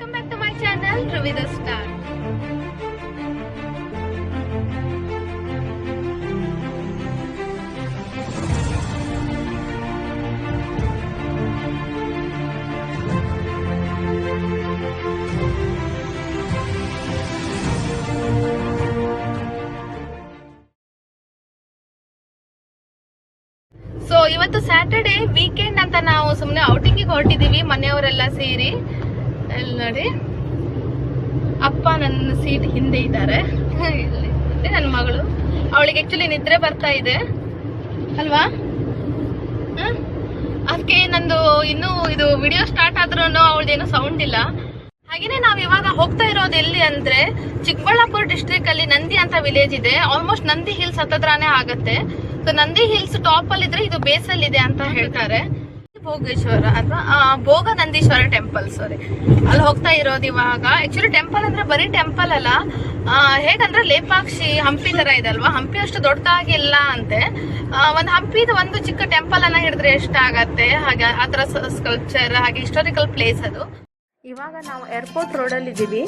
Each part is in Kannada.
Welcome back to my channel, Ruby the Star. So ಇವತ್ತು ಸ್ಯಾಟರ್ಡೆ ವೀಕೆಂಡ್ ಅಂತ ನಾವು ಸುಮ್ಮನೆ ಔಟಿಂಗಿಗೆ ಹೊರಟಿದೀವಿ ಮನೆಯವರೆಲ್ಲ ಸೇರಿ. ಅಲ್ಲಿ ನೋಡಿ ಅಪ್ಪ ನನ್ನ ಸೀಟ್ ಹಿಂದೆ ಇದ್ದಾರೆ, ಮತ್ತೆ ನನ್ನ ಮಗಳು. ಅವಳಿಗೆ ಆಕ್ಚುಲಿ ನಿದ್ರೆ ಬರ್ತಾ ಇದೆ ಅಲ್ವಾ, ಅದಕ್ಕೆ ನಂದು ಇನ್ನೂ ಇದು ವಿಡಿಯೋ ಸ್ಟಾರ್ಟ್ ಆದ್ರೂ ಅವಳದೇನು ಸೌಂಡ್ ಇಲ್ಲ. ಹಾಗೇನೆ ನಾವ್ ಇವಾಗ ಹೋಗ್ತಾ ಇರೋದು ಎಲ್ಲಿ ಅಂದ್ರೆ ಚಿಕ್ಕಬಳ್ಳಾಪುರ ಡಿಸ್ಟ್ರಿಕ್ಟ್ ಅಲ್ಲಿ ನಂದಿ ಅಂತ ವಿಲೇಜ್ ಇದೆ. ಆಲ್ಮೋಸ್ಟ್ ನಂದಿ ಹಿಲ್ಸ್ ಹತ್ತದ್ರಾನೇ ಆಗತ್ತೆ. ಸೊ ನಂದಿ ಹಿಲ್ಸ್ ಟಾಪ್ ಅಲ್ಲಿ ಇದ್ರೆ ಇದು ಬೇಸ್ ಅಲ್ಲಿ ಇದೆ ಅಂತ ಹೇಳ್ತಾರೆ. ಭೋಗೇಶ್ವರ ಅಥವಾ ಭೋಗ ನಂದೀಶ್ವರ ಟೆಂಪಲ್, ಸಾರಿ, ಅಲ್ಲಿ ಹೋಗ್ತಾ ಇರೋದು ಇವಾಗ. ಆಕ್ಚುಲಿ ಟೆಂಪಲ್ ಅಂದ್ರೆ ಬರೀ ಟೆಂಪಲ್ ಅಲ್ಲ, ಹೇಗಂದ್ರೆ ಲೇಪಾಕ್ಷಿ ಹಂಪಿ ತರ ಇದೆ ಅಲ್ವಾ, ಹಂಪಿ ಅಷ್ಟು ದೊಡ್ಡದಾಗಿಲ್ಲ ಅಂತೆ. ಒಂದು ಹಂಪಿದು ಒಂದು ಚಿಕ್ಕ ಟೆಂಪಲ್ ಅನ್ನ ಹಿಡಿದ್ರೆ ಎಷ್ಟಾಗತ್ತೆ, ಹಾಗೆ ಆತರ ಸ್ಕಲ್ಪ್ಚರ್ ಹಾಗೆ ಹಿಸ್ಟಾರಿಕಲ್ ಪ್ಲೇಸ್ ಅದು. ಇವಾಗ ನಾವು ಏರ್ಪೋರ್ಟ್ ರೋಡ್ ಅಲ್ಲಿ ಇದೀವಿ.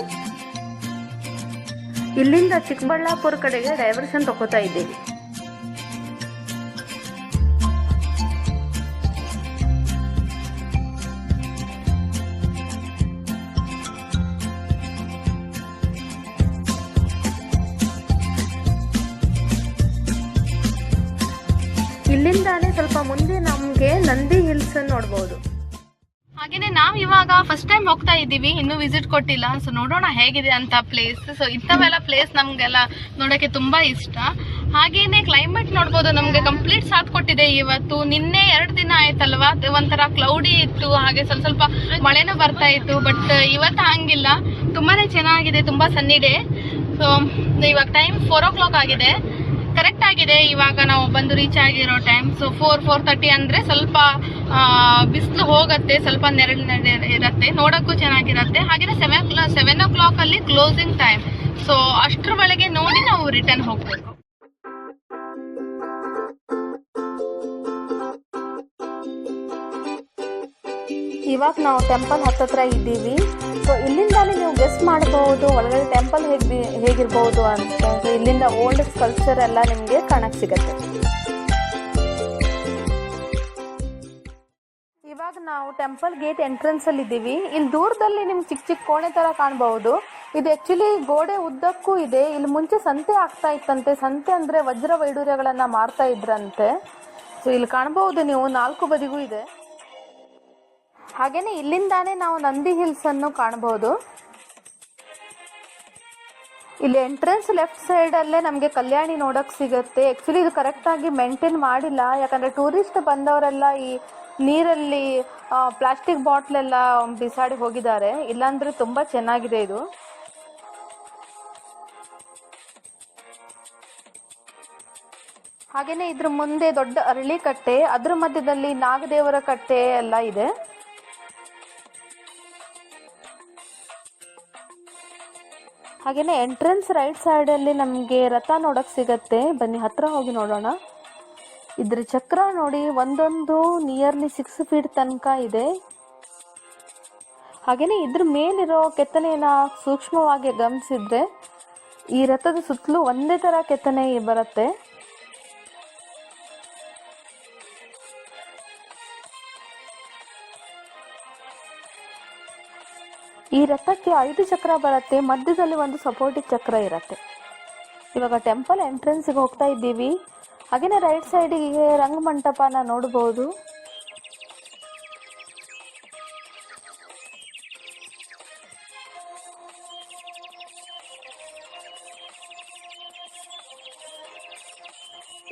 ಇಲ್ಲಿಂದ ಚಿಕ್ಕಬಳ್ಳಾಪುರ ಕಡೆಗೆ ಡೈವರ್ಷನ್ ತಗೋತಾ ಇದ್ದೀವಿ. ಇಲ್ಲಿಂದಾನೇ ಸ್ವಲ್ಪ ಮುಂದೆ ನಮ್ಗೆ ನಂದಿ ಹಿಲ್ಸ್ ನೋಡ್ಬೋದು. ಹಾಗೇನೆ ನಾವ್ ಇವಾಗ ಫಸ್ಟ್ ಟೈಮ್ ಹೋಗ್ತಾ ಇದ್ದೀವಿ, ಇನ್ನೂ ವಿಸಿಟ್ ಕೊಟ್ಟಿಲ್ಲ. ಸೊ ನೋಡೋಣ ಹೇಗಿದೆ ಅಂತ ಪ್ಲೇಸ್. ಸೊ ಇಂಥವೆಲ್ಲ ಪ್ಲೇಸ್ ನಮ್ಗೆಲ್ಲ ನೋಡಕ್ಕೆ ತುಂಬಾ ಇಷ್ಟ. ಹಾಗೇನೆ ಕ್ಲೈಮೇಟ್ ನೋಡ್ಬೋದು, ನಮ್ಗೆ ಕಂಪ್ಲೀಟ್ ಸಾಥ್ ಕೊಟ್ಟಿದೆ ಇವತ್ತು. ನಿನ್ನೆ 2 ದಿನ ಆಯ್ತಲ್ವಾ, ಒಂಥರ ಕ್ಲೌಡಿ ಇತ್ತು, ಹಾಗೆ ಸ್ವಲ್ಪ ಮಳೆನೂ ಬರ್ತಾ ಇತ್ತು. ಬಟ್ ಇವತ್ತು ಹಂಗಿಲ್ಲ, ತುಂಬಾನೇ ಚೆನ್ನಾಗಿದೆ, ತುಂಬಾ ಸನ್ನಿ ಡೇ. ಸೊ ಇವಾಗ ಟೈಮ್ 4 o'clock ಆಗಿದೆ, ಕರೆಕ್ಟ್ ಆಗಿದೆ ಇವಾಗ ನಾವು ಬಂದು ರೀಚ್ ಆಗಿರೋ ಟೈಮ್. ಸೊ 4:30 ಅಂದ್ರೆ ಸ್ವಲ್ಪ ಬಿಸಿಲು ಹೋಗುತ್ತೆ, ಸ್ವಲ್ಪ ನೆರಳು ಇರುತ್ತೆ, ನೋಡಕ್ಕೂ ಚೆನ್ನಾಗಿರುತ್ತೆ. ಹಾಗೆ 7 o'clock ಅಲ್ಲಿ ಕ್ಲೋಸಿಂಗ್ ಟೈಮ್. ಸೊ ಅಷ್ಟ್ರ ಒಳಗೆ ನೋಡಿ ನಾವು ರಿಟರ್ನ್ ಹೋಗ್ಬೇಕು. ಇವಾಗ ನಾವು ಟೆಂಪಲ್ ಹತ್ತತ್ರ ಇದ್ದೀವಿ. ಸೊ ಇಲ್ಲಿಂದಾನೇ ನೀವು ಗೆಸ್ ಮಾಡಬಹುದು ಒಳಗಡೆ ಟೆಂಪಲ್ ಹೇಗಿರ್ಬಹುದು ಅಂತ. ಸೊ ಇಲ್ಲಿಂದ ಓಲ್ಡ್ ಸ್ಕಲ್ಪ್ಚರ್ ಎಲ್ಲ ನಿಮಗೆ ಕಾಣಕ್ ಸಿಗತ್ತೆ. ಇವಾಗ ನಾವು ಟೆಂಪಲ್ ಗೇಟ್ ಎಂಟ್ರೆನ್ಸ್ ಅಲ್ಲಿ ಇದ್ದೀವಿ. ಇಲ್ಲಿ ದೂರದಲ್ಲಿ ನಿಮ್ಗೆ ಚಿಕ್ಕ ಚಿಕ್ಕ ಕೋಣೆ ತರ ಕಾಣಬಹುದು. ಇದು ಆಕ್ಚುಲಿ ಗೋಡೆ ಉದ್ದಕ್ಕೂ ಇದೆ. ಇಲ್ಲಿ ಮುಂಚೆ ಸಂತೆ ಆಗ್ತಾ ಇತ್ತಂತೆ. ಸಂತೆ ಅಂದ್ರೆ ವಜ್ರ ವೈಡೂರ್ಯಗಳನ್ನ ಮಾರ್ತಾ ಇದ್ರಂತೆ. ಸೊ ಇಲ್ಲಿ ಕಾಣಬಹುದು ನೀವು, 4 ಬದಿಗೂ ಇದೆ. ಹಾಗೇನೆ ಇಲ್ಲಿಂದಾನೇ ನಾವು ನಂದಿ ಹಿಲ್ಸ್ ಅನ್ನು ಕಾಣಬಹುದು. ಇಲ್ಲಿ ಎಂಟ್ರೆನ್ಸ್ ಲೆಫ್ಟ್ ಸೈಡ್ ಅಲ್ಲೇ ನಮ್ಗೆ ಕಲ್ಯಾಣಿ ನೋಡಕ್ ಸಿಗತ್ತೆ. ಆಕ್ಚುಲಿ ಇದು ಕರೆಕ್ಟ್ ಆಗಿ ಮೇಂಟೈನ್ ಮಾಡಿಲ್ಲ, ಯಾಕಂದ್ರೆ ಟೂರಿಸ್ಟ್ ಬಂದವರೆಲ್ಲ ಈ ನೀರಲ್ಲಿ ಪ್ಲಾಸ್ಟಿಕ್ ಬಾಟ್ಲ್ ಎಲ್ಲ ಬಿಸಾಡಿ ಹೋಗಿದ್ದಾರೆ. ಇಲ್ಲಾಂದ್ರೆ ತುಂಬಾ ಚೆನ್ನಾಗಿದೆ ಇದು. ಹಾಗೇನೆ ಇದ್ರ ಮುಂದೆ ದೊಡ್ಡ ಅರಳಿ ಕಟ್ಟೆ, ಅದ್ರ ಮಧ್ಯದಲ್ಲಿ ನಾಗದೇವರ ಕಟ್ಟೆ ಎಲ್ಲ ಇದೆ. ಹಾಗೇನೆ ಎಂಟ್ರೆನ್ಸ್ ರೈಟ್ ಸೈಡ್ ಅಲ್ಲಿ ನಮ್ಗೆ ರಥ ನೋಡಕ್ ಸಿಗತ್ತೆ. ಬನ್ನಿ ಹತ್ರ ಹೋಗಿ ನೋಡೋಣ. ಇದ್ರ ಚಕ್ರ ನೋಡಿ, ಒಂದೊಂದು ನಿಯರ್ಲಿ 6 feet ತನಕ ಇದೆ. ಹಾಗೇನೆ ಇದ್ರ ಮೇಲಿರೋ ಕೆತ್ತನೆಯನ್ನ ಸೂಕ್ಷ್ಮವಾಗಿ ಗಮನಿಸಿದ್ರೆ ಈ ರಥದ ಸುತ್ತಲೂ ಒಂದೇ ತರ ಕೆತ್ತನೆ ಬರುತ್ತೆ. ಈ ರಥಕ್ಕೆ 5 ಚಕ್ರ ಬರುತ್ತೆ, ಮಧ್ಯದಲ್ಲಿ ಒಂದು ಸಪೋರ್ಟಿವ್ ಚಕ್ರ ಇರುತ್ತೆ. ಇವಾಗ ಟೆಂಪಲ್ ಎಂಟ್ರೆನ್ಸ್ಗೆ ಹೋಗ್ತಾ ಇದ್ದೀವಿ. ಹಾಗೇನೆ ರೈಟ್ ಸೈಡಿಗೆ ರಂಗಮಂಟಪನ ನೋಡಬಹುದು.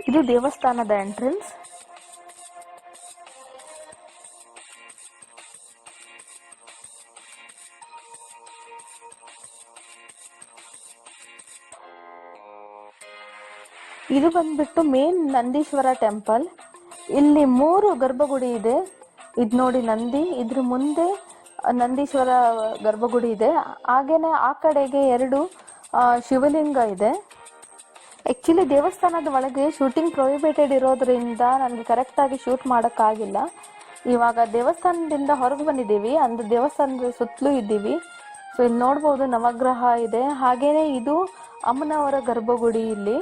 ಇದು ದೇವಸ್ಥಾನದ ಎಂಟ್ರೆನ್ಸ್. ಇದು ಬಂದ್ಬಿಟ್ಟು ಮೇನ್ ನಂದೀಶ್ವರ ಟೆಂಪಲ್. ಇಲ್ಲಿ 3 ಗರ್ಭಗುಡಿ ಇದೆ. ಇದು ನೋಡಿ ನಂದಿ, ಇದ್ರ ಮುಂದೆ ನಂದೀಶ್ವರ ಗರ್ಭಗುಡಿ ಇದೆ. ಹಾಗೇನೆ ಆ ಕಡೆಗೆ 2 ಶಿವಲಿಂಗ ಇದೆ. ಆಕ್ಚುಲಿ ದೇವಸ್ಥಾನದ ಒಳಗೆ ಶೂಟಿಂಗ್ ಪ್ರೊಹಿಬಿಟೆಡ್ ಇರೋದ್ರಿಂದ ನನಗೆ ಕರೆಕ್ಟ್ ಆಗಿ ಶೂಟ್ ಮಾಡೋಕ್ಕಾಗಿಲ್ಲ. ಇವಾಗ ದೇವಸ್ಥಾನದಿಂದ ಹೊರಗೆ ಬಂದಿದ್ದೀವಿ, ಅಂದ್ರೆ ದೇವಸ್ಥಾನದ ಸುತ್ತಲೂ ಇದ್ದೀವಿ. ಸೊ ಇಲ್ಲಿ ನೋಡ್ಬೋದು ನವಗ್ರಹ ಇದೆ. ಹಾಗೇನೆ ಇದು ಅಮ್ಮನವರ ಗರ್ಭಗುಡಿ. ಇಲ್ಲಿ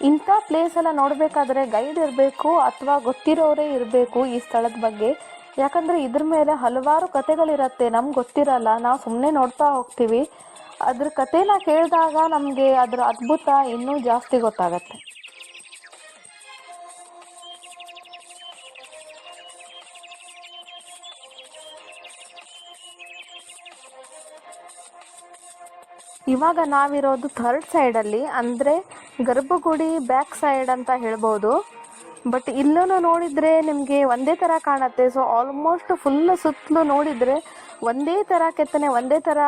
ಇಂಥ ಪ್ಲೇಸ್ ಎಲ್ಲ ನೋಡಬೇಕಾದ್ರೆ ಗೈಡ್ ಇರಬೇಕು ಅಥವಾ ಗೊತ್ತಿರೋರೇ ಇರಬೇಕು ಈ ಸ್ಥಳದ ಬಗ್ಗೆ. ಯಾಕಂದರೆ ಇದ್ರ ಮೇಲೆ ಹಲವಾರು ಕಥೆಗಳಿರತ್ತೆ, ನಮ್ಗೆ ಗೊತ್ತಿರಲ್ಲ, ನಾವು ಸುಮ್ಮನೆ ನೋಡ್ತಾ ಹೋಗ್ತೀವಿ. ಅದ್ರ ಕಥೆನ ಕೇಳಿದಾಗ ನಮಗೆ ಅದ್ರ ಅದ್ಭುತ ಇನ್ನೂ ಜಾಸ್ತಿ ಗೊತ್ತಾಗತ್ತೆ. ಇವಾಗ ನಾವಿರೋದು ಥರ್ಡ್ ಸೈಡಲ್ಲಿ, ಅಂದರೆ ಗರ್ಭಗುಡಿ ಬ್ಯಾಕ್ ಸೈಡ್ ಅಂತ ಹೇಳ್ಬೋದು. ಬಟ್ ಇಲ್ಲೂ ನೋಡಿದರೆ ನಿಮಗೆ ಒಂದೇ ಥರ ಕಾಣುತ್ತೆ. ಸೊ ಆಲ್ಮೋಸ್ಟ್ ಫುಲ್ ಸುತ್ತಲೂ ನೋಡಿದರೆ ಒಂದೇ ಥರ ಕೆತ್ತನೆ, ಒಂದೇ ಥರ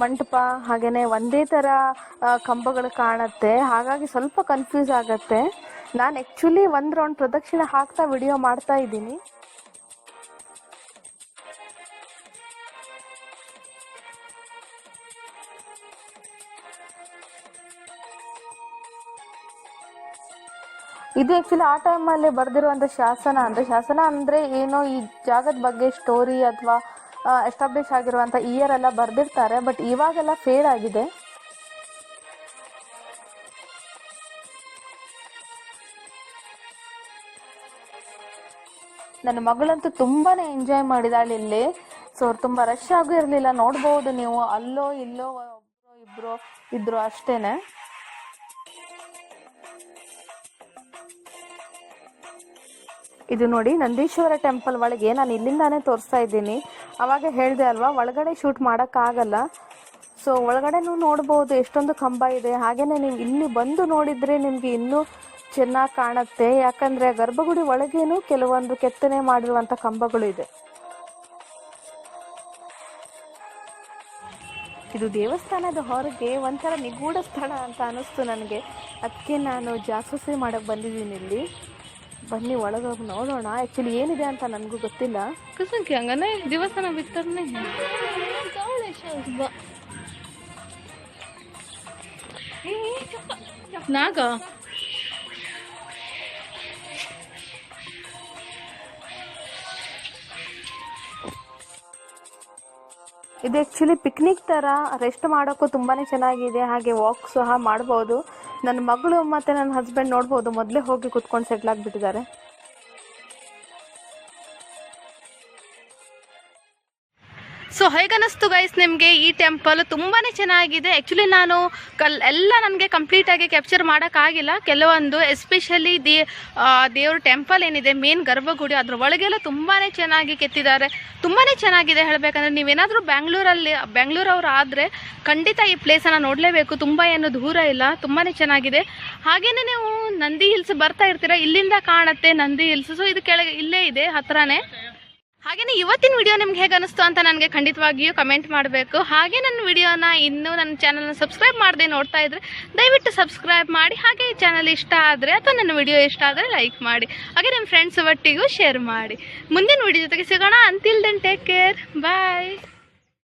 ಮಂಟಪ, ಹಾಗೆಯೇ ಒಂದೇ ಥರ ಕಂಬಗಳು ಕಾಣುತ್ತೆ. ಹಾಗಾಗಿ ಸ್ವಲ್ಪ ಕನ್ಫ್ಯೂಸ್ ಆಗುತ್ತೆ. ನಾನು ಆ್ಯಕ್ಚುಲಿ ಒಂದು ರೌಂಡ್ ಪ್ರದಕ್ಷಿಣೆ ಹಾಕ್ತಾ ವಿಡಿಯೋ ಮಾಡ್ತಾ ಇದ್ದೀನಿ. ಇದು ಆ್ಯಕ್ಚುಲಿ ಆ ಟೈಮಲ್ಲಿ ಬರೆದಿರುವಂಥ ಶಾಸನ ಅಂದರೆ ಏನೋ ಈ ಜಾಗದ ಬಗ್ಗೆ ಸ್ಟೋರಿ ಅಥವಾ ಎಸ್ಟಾಬ್ಲಿಷ್ ಆಗಿರುವಂಥ ಇಯರ್ ಎಲ್ಲ ಬರೆದಿರ್ತಾರೆ. ಬಟ್ ಇವಾಗೆಲ್ಲ ಫೇಡ್ ಆಗಿದೆ. ನನ್ನ ಮಗಳಂತೂ ತುಂಬಾ ಎಂಜಾಯ್ ಮಾಡಿದಾಳೆ ಇಲ್ಲಿ. ಸೊ ಅವ್ರು ತುಂಬ ರಶ್ ಆಗೂ ಇರಲಿಲ್ಲ, ನೋಡ್ಬೋದು ನೀವು. ಅಲ್ಲೋ ಇಲ್ಲೋ ಇಬ್ಬರು ಇದ್ರು ಅಷ್ಟೇನೆ. ಇದು ನೋಡಿ ನಂದೀಶ್ವರ ಟೆಂಪಲ್ ಒಳಗೆ. ನಾನು ಇಲ್ಲಿಂದಾನೇ ತೋರಿಸ್ತಾ ಇದ್ದೀನಿ. ಅವಾಗ ಹೇಳಿದೆ ಅಲ್ವಾ, ಒಳಗಡೆ ಶೂಟ್ ಮಾಡೋಕ್ಕಾಗಲ್ಲ. ಸೊ ಒಳಗಡೆನೂ ನೋಡ್ಬೋದು ಎಷ್ಟೊಂದು ಕಂಬ ಇದೆ. ಹಾಗೆಯೇ ನೀವು ಇಲ್ಲಿ ಬಂದು ನೋಡಿದರೆ ನಿಮಗೆ ಇನ್ನೂ ಚೆನ್ನಾಗಿ ಕಾಣುತ್ತೆ. ಯಾಕಂದರೆ ಗರ್ಭಗುಡಿ ಒಳಗೇನು ಕೆಲವೊಂದು ಕೆತ್ತನೆ ಮಾಡಿರುವಂಥ ಕಂಬಗಳು ಇದೆ. ಇದು ದೇವಸ್ಥಾನದ ಹೊರಗೆ ಒಂಥರ ನಿಗೂಢ ಸ್ಥಳ ಅಂತ ಅನ್ನಿಸ್ತು ನನಗೆ. ಅದಕ್ಕೆ ನಾನು ಜಾಸೂಸಿ ಮಾಡೋಕ್ಕೆ ಬಂದಿದ್ದೀನಿ ಇಲ್ಲಿ. ಬನ್ನಿ ಒಳಗೋಗಿ ನೋಡೋಣ. ಆ್ಯಕ್ಚುಲಿ ಏನಿದೆ ಅಂತ ನನಗೂ ಗೊತ್ತಿಲ್ಲ. ಕಸಂಕಿ ಹಂಗನೇ ದೇವಸ್ಥಾನ ಬಿತ್ತರನೇ ನಾಗ ಇದು ಆ್ಯಕ್ಚುಲಿ ಪಿಕ್ನಿಕ್ ಥರ ರೆಸ್ಟ್ ಮಾಡೋಕ್ಕೂ ತುಂಬಾ ಚೆನ್ನಾಗಿದೆ. ಹಾಗೆ ವಾಕ್ ಸಹ ಮಾಡ್ಬೋದು. ನನ್ನ ಮಗಳು ಮತ್ತು ನನ್ನ ಹಸ್ಬೆಂಡ್ ನೋಡ್ಬೋದು, ಮೊದಲೇ ಹೋಗಿ ಕುತ್ಕೊಂಡು ಸೆಟ್ಲ್ ಆಗಿಬಿಟ್ಟಿದ್ದಾರೆ. ಸೊ ಹೇಗನ್ನಿಸ್ತು ಗೈಸ್ ನಿಮಗೆ ಈ ಟೆಂಪಲ್? ತುಂಬಾ ಚೆನ್ನಾಗಿದೆ. ಆ್ಯಕ್ಚುಲಿ ನಾನು ಎಲ್ಲ ನನಗೆ ಕಂಪ್ಲೀಟಾಗಿ ಕ್ಯಾಪ್ಚರ್ ಮಾಡೋಕ್ಕಾಗಿಲ್ಲ. ಕೆಲವೊಂದು ಎಸ್ಪೆಷಲಿ ದೇವ್ರ ಟೆಂಪಲ್ ಏನಿದೆ, ಮೇನ್ ಗರ್ಭಗುಡಿ, ಅದ್ರ ಒಳಗೆಲ್ಲ ತುಂಬಾ ಚೆನ್ನಾಗಿ ಕೆತ್ತಿದ್ದಾರೆ. ತುಂಬಾ ಚೆನ್ನಾಗಿದೆ ಹೇಳಬೇಕಂದ್ರೆ. ನೀವೇನಾದರೂ ಬೆಂಗಳೂರವ್ರು ಆದರೆ ಖಂಡಿತ ಈ ಪ್ಲೇಸನ್ನು ನೋಡಲೇಬೇಕು. ತುಂಬ ಏನು ದೂರ ಇಲ್ಲ, ತುಂಬಾ ಚೆನ್ನಾಗಿದೆ. ಹಾಗೆಯೇ ನೀವು ನಂದಿ ಹಿಲ್ಸ್ ಬರ್ತಾ ಇರ್ತೀರಾ, ಇಲ್ಲಿಂದ ಕಾಣುತ್ತೆ ನಂದಿ ಹಿಲ್ಸ್. ಸೊ ಇದು ಕೆಳಗೆ ಇಲ್ಲೇ ಇದೆ, ಹತ್ರನೇ. ಹಾಗೆಯೇ ಇವತ್ತಿನ ವಿಡಿಯೋ ನಿಮ್ಗೆ ಹೇಗೆ ಅನಿಸ್ತು ಅಂತ ನನಗೆ ಖಂಡಿತವಾಗಿಯೂ ಕಮೆಂಟ್ ಮಾಡಬೇಕು. ಹಾಗೆ ನನ್ನ ವಿಡಿಯೋನ ಇನ್ನೂ ನನ್ನ ಚಾನಲ್ನ ಸಬ್ಸ್ಕ್ರೈಬ್ ಮಾಡದೆ ನೋಡ್ತಾ ಇದ್ದರೆ ದಯವಿಟ್ಟು ಸಬ್ಸ್ಕ್ರೈಬ್ ಮಾಡಿ. ಹಾಗೆ ಈ ಚಾನಲ್ ಇಷ್ಟ ಆದರೆ ಅಥವಾ ನನ್ನ ವಿಡಿಯೋ ಇಷ್ಟ ಆದರೆ ಲೈಕ್ ಮಾಡಿ. ಹಾಗೆ ನಿಮ್ಮ ಫ್ರೆಂಡ್ಸ್ ಒಟ್ಟಿಗೂ ಶೇರ್ ಮಾಡಿ. ಮುಂದಿನ ವಿಡಿಯೋ ಜೊತೆಗೆ ಸಿಗೋಣ. ಅಂಟಿಲ್ ದೆನ್ ಟೇಕ್ ಕೇರ್, ಬಾಯ್.